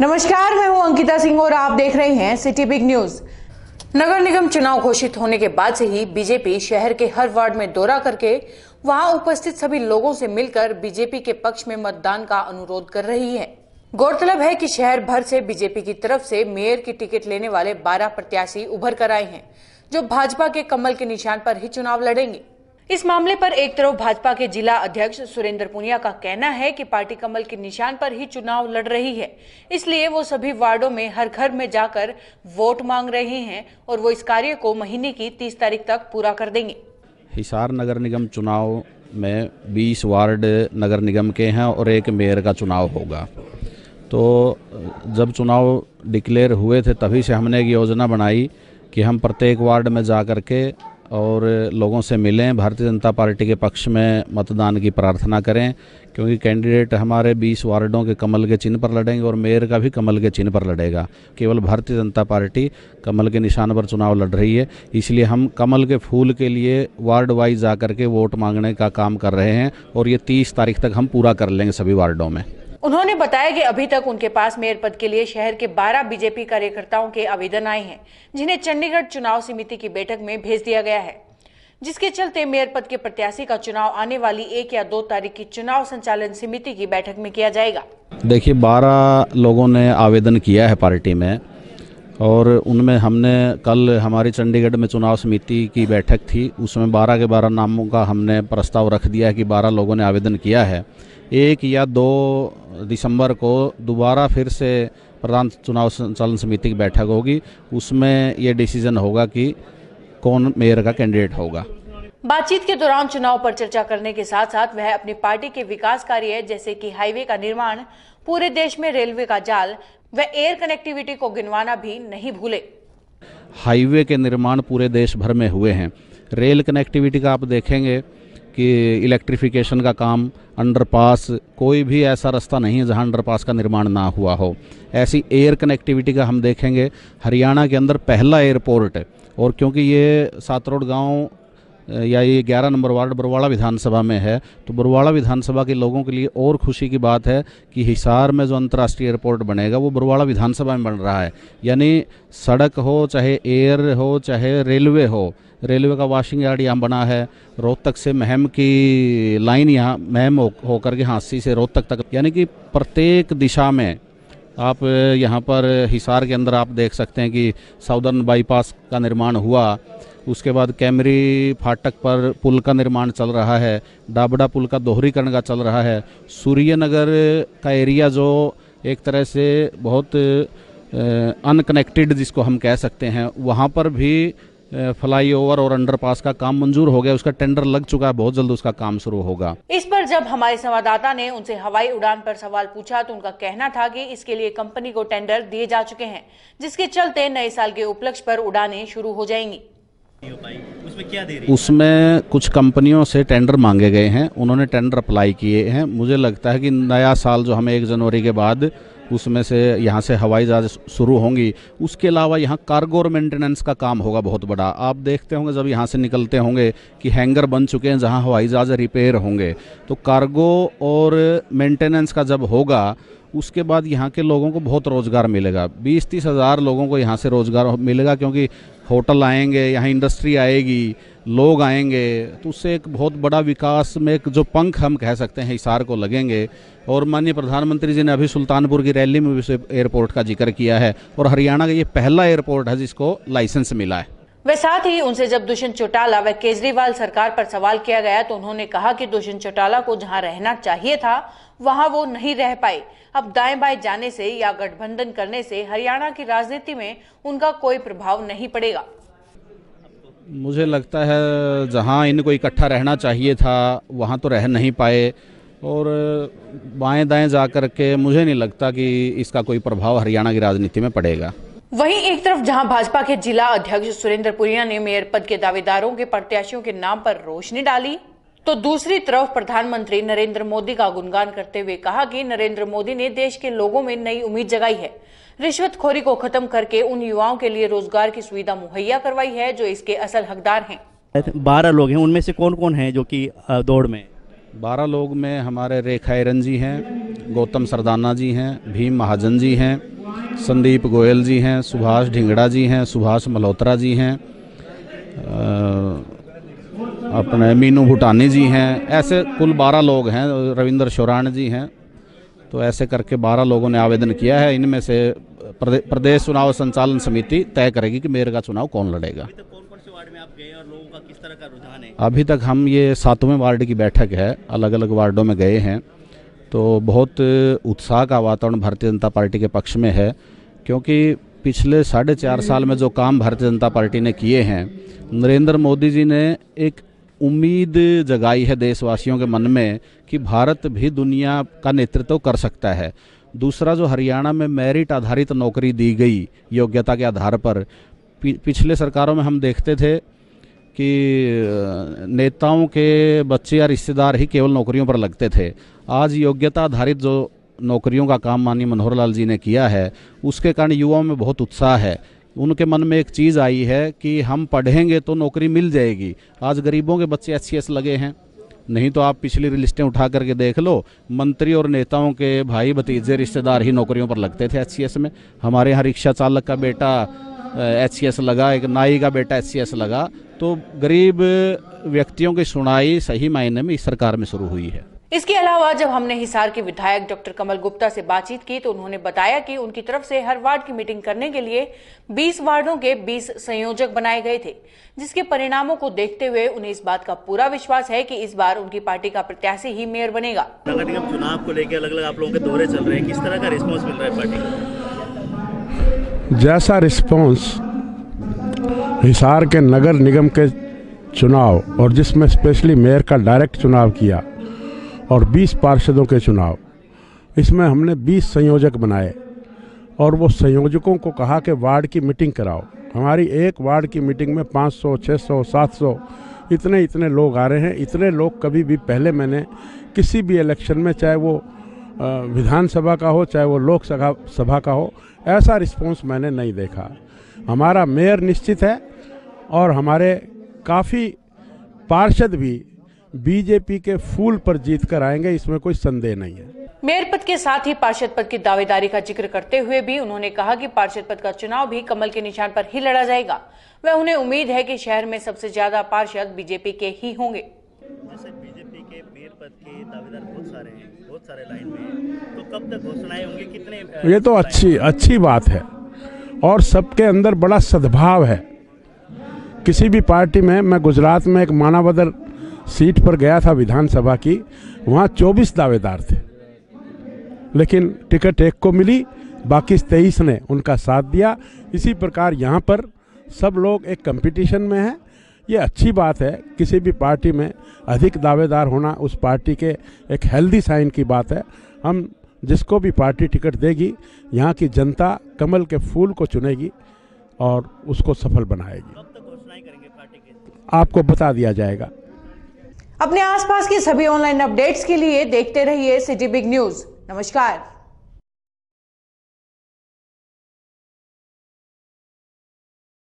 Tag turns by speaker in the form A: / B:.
A: नमस्कार, मैं हूं अंकिता सिंह और आप देख रहे हैं सिटी बिग न्यूज। नगर निगम चुनाव घोषित होने के बाद से ही बीजेपी शहर के हर वार्ड में दौरा करके वहां उपस्थित सभी लोगों से मिलकर बीजेपी के पक्ष में मतदान का अनुरोध कर रही है। गौरतलब है कि शहर भर से बीजेपी की तरफ से मेयर की टिकट लेने वाले 12 प्रत्याशी उभर कर आए हैं, जो भाजपा के कमल के निशान पर ही चुनाव लड़ेंगे। इस मामले पर एक तरफ भाजपा के जिला अध्यक्ष सुरेंद्र पुनिया का कहना है कि पार्टी कमल के निशान पर ही चुनाव लड़ रही है, इसलिए वो सभी वार्डों में हर घर में जाकर वोट मांग रहे हैं और वो इस कार्य को महीने की 30 तारीख तक पूरा कर देंगे।
B: हिसार नगर निगम चुनाव में 20 वार्ड नगर निगम के हैं और एक मेयर का चुनाव होगा। तो जब चुनाव डिक्लेयर हुए थे तभी से हमने एक योजना बनाई कि हम प्रत्येक वार्ड में जा कर के और लोगों से मिलें, भारतीय जनता पार्टी के पक्ष में मतदान की प्रार्थना करें, क्योंकि कैंडिडेट हमारे 20 वार्डों के कमल के चिन्ह पर लड़ेंगे और मेयर का भी कमल के चिन्ह पर लड़ेगा। केवल भारतीय जनता पार्टी कमल के निशान पर चुनाव लड़ रही है, इसलिए हम कमल के फूल के लिए वार्ड वाइज जा कर के वोट मांगने का काम कर रहे हैं और ये 30 तारीख तक हम पूरा कर लेंगे सभी वार्डों में।
A: उन्होंने बताया कि अभी तक उनके पास मेयर पद के लिए शहर के 12 बीजेपी कार्यकर्ताओं के आवेदन आए हैं, जिन्हें चंडीगढ़ चुनाव समिति की बैठक में भेज दिया गया है, जिसके चलते मेयर पद के प्रत्याशी का चुनाव आने वाली 1 या 2 तारीख की चुनाव संचालन समिति की बैठक में किया जाएगा।
B: देखिए, 12 लोगों ने आवेदन किया है पार्टी में और उनमें हमने कल हमारी चंडीगढ़ में चुनाव समिति की बैठक थी, उसमें 12 के 12 नामों का हमने प्रस्ताव रख दिया है कि 12 लोगों ने आवेदन किया है। 1 या 2 दिसंबर को दोबारा फिर से प्रधान चुनाव संचालन समिति की बैठक होगी, उसमें ये डिसीजन होगा कि कौन मेयर का कैंडिडेट होगा।
A: बातचीत के दौरान चुनाव पर चर्चा करने के साथ साथ वह अपनी पार्टी के विकास कार्य जैसे कि हाईवे का निर्माण, पूरे देश में रेलवे का जाल व एयर कनेक्टिविटी को गिनवाना भी नहीं भूले।
B: हाईवे के निर्माण पूरे देश भर में हुए हैं। रेल कनेक्टिविटी का आप देखेंगे कि इलेक्ट्रिफिकेशन का काम, अंडरपास, कोई भी ऐसा रास्ता नहीं है जहां अंडरपास का निर्माण ना हुआ हो। ऐसी एयर कनेक्टिविटी का हम देखेंगे, हरियाणा के अंदर पहला एयरपोर्ट है। और क्योंकि ये सातरोड गांव या ये 11 नंबर वार्ड बरवाड़ा विधानसभा में है, तो बरवाड़ा विधानसभा के लोगों के लिए और खुशी की बात है कि हिसार में जो अंतर्राष्ट्रीय एयरपोर्ट बनेगा वो बरवाड़ा विधानसभा में बन रहा है। यानी सड़क हो, चाहे एयर हो, चाहे रेलवे हो, रेलवे का वॉशिंग यार्ड यहाँ बना है, रोहतक से महम की लाइन यहाँ महम होकर के हांसी से रोहतक तक, यानी कि प्रत्येक दिशा में आप यहाँ पर हिसार के अंदर आप देख सकते हैं कि साउदर्न बाईपास का निर्माण हुआ, उसके बाद कैमरी फाटक पर पुल का निर्माण चल रहा है, डाबड़ा पुल का दोहरीकरण का चल रहा है, सूर्यनगर का एरिया जो एक तरह से बहुत अनकनेक्टेड जिसको हम कह सकते हैं, वहाँ पर भी फ्लाईओवर और अंडरपास का काम मंजूर हो गया, उसका टेंडर लग चुका है, बहुत जल्द उसका काम शुरू होगा।
A: इस पर जब हमारे संवाददाता ने उनसे हवाई उड़ान पर सवाल पूछा तो उनका कहना था कि इसके लिए कंपनी को टेंडर दिए जा चुके हैं, जिसके चलते नए साल के उपलक्ष्य पर उड़ानें शुरू हो जाएंगी।
C: उसमें क्या दे रही है?
B: उसमें कुछ कंपनियों से टेंडर मांगे गए हैं, उन्होंने टेंडर अप्लाई किए हैं। मुझे लगता है कि नया साल जो हमें 1 जनवरी के बाद उसमें से यहाँ से हवाई जहाज शुरू होंगी। उसके अलावा यहाँ कार्गो और मेंटेनेंस का काम होगा बहुत बड़ा। आप देखते होंगे जब यहाँ से निकलते होंगे कि हैंगर बन चुके हैं जहाँ हवाई जहाज रिपेयर होंगे, तो कार्गो और मेंटेनेंस का जब होगा उसके बाद यहाँ के लोगों को बहुत रोज़गार मिलेगा। 20-30 हज़ार लोगों को यहाँ से रोज़गार मिलेगा, क्योंकि होटल आएंगे, यहाँ इंडस्ट्री आएगी, लोग आएंगे, तो उससे एक बहुत बड़ा विकास में एक जो पंख हम कह सकते हैं हिसार को लगेंगे। और माननीय प्रधानमंत्री जी ने अभी सुल्तानपुर की रैली में भी एयरपोर्ट का जिक्र किया है और हरियाणा का ये पहला एयरपोर्ट है जिसको लाइसेंस मिला है।
A: वे साथ ही उनसे जब दुष्यंत चौटाला व केजरीवाल सरकार पर सवाल किया गया तो उन्होंने कहा कि दुष्यंत चौटाला को जहां रहना चाहिए था वहां वो नहीं रह पाए। अब दाएं बाएं जाने से या गठबंधन करने से हरियाणा की राजनीति में उनका कोई प्रभाव नहीं पड़ेगा।
B: मुझे लगता है जहां इनको इकट्ठा रहना चाहिए था वहां तो रह नहीं पाए और बाएं दाएं जा कर के मुझे नहीं लगता कि इसका कोई प्रभाव हरियाणा की राजनीति में पड़ेगा।
A: वहीं एक तरफ जहां भाजपा के जिला अध्यक्ष सुरेंद्र पुनिया ने मेयर पद के दावेदारों के प्रत्याशियों के नाम पर रोशनी डाली, तो दूसरी तरफ प्रधानमंत्री नरेंद्र मोदी का गुणगान करते हुए कहा कि नरेंद्र मोदी ने देश के लोगों में नई उम्मीद जगाई है, रिश्वतखोरी को खत्म करके उन युवाओं के लिए रोजगार की सुविधा मुहैया करवाई है जो इसके असल हकदार हैं।
C: 12 लोग हैं, उनमें से कौन कौन हैं जो कि दौड़ में?
B: 12 लोग में हमारे रेखा एरन जी हैं, गौतम सरदाना जी हैं, भीम महाजन जी हैं, संदीप गोयल जी हैं, सुभाष ढिंगड़ा जी हैं, सुभाष मल्होत्रा जी हैं, अपने मीनू भूटानी जी हैं। ऐसे कुल 12 लोग हैं, रविंद्र शोराण जी हैं। तो ऐसे करके 12 लोगों ने आवेदन किया है। इनमें से प्रदेश चुनाव संचालन समिति तय करेगी कि मेयर का चुनाव कौन लड़ेगा।
C: अभी तक कौन-कौन से वार्ड में आप गए और लोगों का किस तरह का रुझान है?
B: अभी तक हम ये 7वें वार्ड की बैठक है, अलग अलग वार्डों में गए हैं। तो बहुत उत्साह का वातावरण भारतीय जनता पार्टी के पक्ष में है, क्योंकि पिछले 4.5 साल में जो काम भारतीय जनता पार्टी ने किए हैं, नरेंद्र मोदी जी ने एक उम्मीद जगाई है देशवासियों के मन में कि भारत भी दुनिया का नेतृत्व कर सकता है। दूसरा, जो हरियाणा में मेरिट आधारित नौकरी दी गई योग्यता के आधार पर, पिछले सरकारों में हम देखते थे कि नेताओं के बच्चे या रिश्तेदार ही केवल नौकरियों पर लगते थे। आज योग्यता आधारित जो नौकरियों का काम माननीय मनोहर लाल जी ने किया है, उसके कारण युवाओं में बहुत उत्साह है। उनके मन में एक चीज़ आई है कि हम पढ़ेंगे तो नौकरी मिल जाएगी। आज गरीबों के बच्चे HCS लगे हैं, नहीं तो आप पिछली लिस्टें उठा करके देख लो, मंत्री और नेताओं के भाई भतीजे रिश्तेदार ही नौकरियों पर लगते थे HCS में। हमारे यहाँ रिक्शा चालक का बेटा HCS लगा, एक नाई का बेटा HCS लगा। तो गरीब व्यक्तियों की सुनाई सही मायने में इस सरकार में शुरू हुई है।
A: इसके अलावा जब हमने हिसार के विधायक डॉक्टर कमल गुप्ता से बातचीत की तो उन्होंने बताया कि उनकी तरफ से हर वार्ड की मीटिंग करने के लिए 20 वार्डों के 20 संयोजक बनाए गए थे, जिसके परिणामों को देखते हुए उन्हें इस बात का पूरा विश्वास है कि इस बार उनकी पार्टी का प्रत्याशी ही मेयर बनेगा।
C: नगर निगम चुनाव को लेकर अलग अलग आप लोगों के दौरे चल रहे हैं, किस तरह का रिस्पॉन्स मिल रहा है पार्टी को?
D: जैसा रिस्पॉन्स हिसार के नगर निगम के चुनाव और जिसमें स्पेशली मेयर का डायरेक्ट चुनाव किया और 20 पार्षदों के चुनाव, इसमें हमने 20 संयोजक बनाए और वो संयोजकों को कहा कि वार्ड की मीटिंग कराओ। हमारी एक वार्ड की मीटिंग में 500, 600, 700 इतने लोग आ रहे हैं। इतने लोग कभी भी पहले मैंने किसी भी इलेक्शन में, चाहे वो विधानसभा का हो चाहे वो लोकसभा का हो, ऐसा रिस्पॉन्स मैंने नहीं देखा। हमारा मेयर निश्चित है और हमारे काफ़ी पार्षद भी बीजेपी के फूल पर जीत कर आएंगे, इसमें कोई संदेह नहीं है।
A: मेयर पद के साथ ही पार्षद पद की दावेदारी का जिक्र करते हुए भी उन्होंने कहा कि पार्षद पद का चुनाव भी कमल के निशान पर ही लड़ा जाएगा। वह उन्हें उम्मीद है कि शहर में सबसे ज्यादा पार्षद बीजेपी के ही होंगे।
C: जैसे बीजेपी के मेयर पद के दावेदार बहुत सारे हैं, बहुत सारे लाइन में हैं, तो कब तक घोषणाएं होंगी? कितने?
D: ये तो अच्छी बात है और सबके अंदर बड़ा सद्भाव है। किसी भी पार्टी में, मैं गुजरात में एक मानावदर सीट पर गया था विधानसभा की, वहाँ 24 दावेदार थे, लेकिन टिकट एक को मिली, बाकी 23 ने उनका साथ दिया। इसी प्रकार यहाँ पर सब लोग एक कंपटीशन में हैं। ये अच्छी बात है। किसी भी पार्टी में अधिक दावेदार होना उस पार्टी के एक हेल्दी साइन की बात है। हम जिसको भी पार्टी टिकट देगी, यहाँ की जनता कमल के फूल को चुनेगी और उसको सफल बनाएगी।
C: कब तक घोषणाएं करेंगे पार्टी के?
D: आपको बता दिया जाएगा।
A: अपने आसपास के सभी ऑनलाइन अपडेट्स के लिए देखते रहिए सिटी बिग न्यूज। नमस्कार।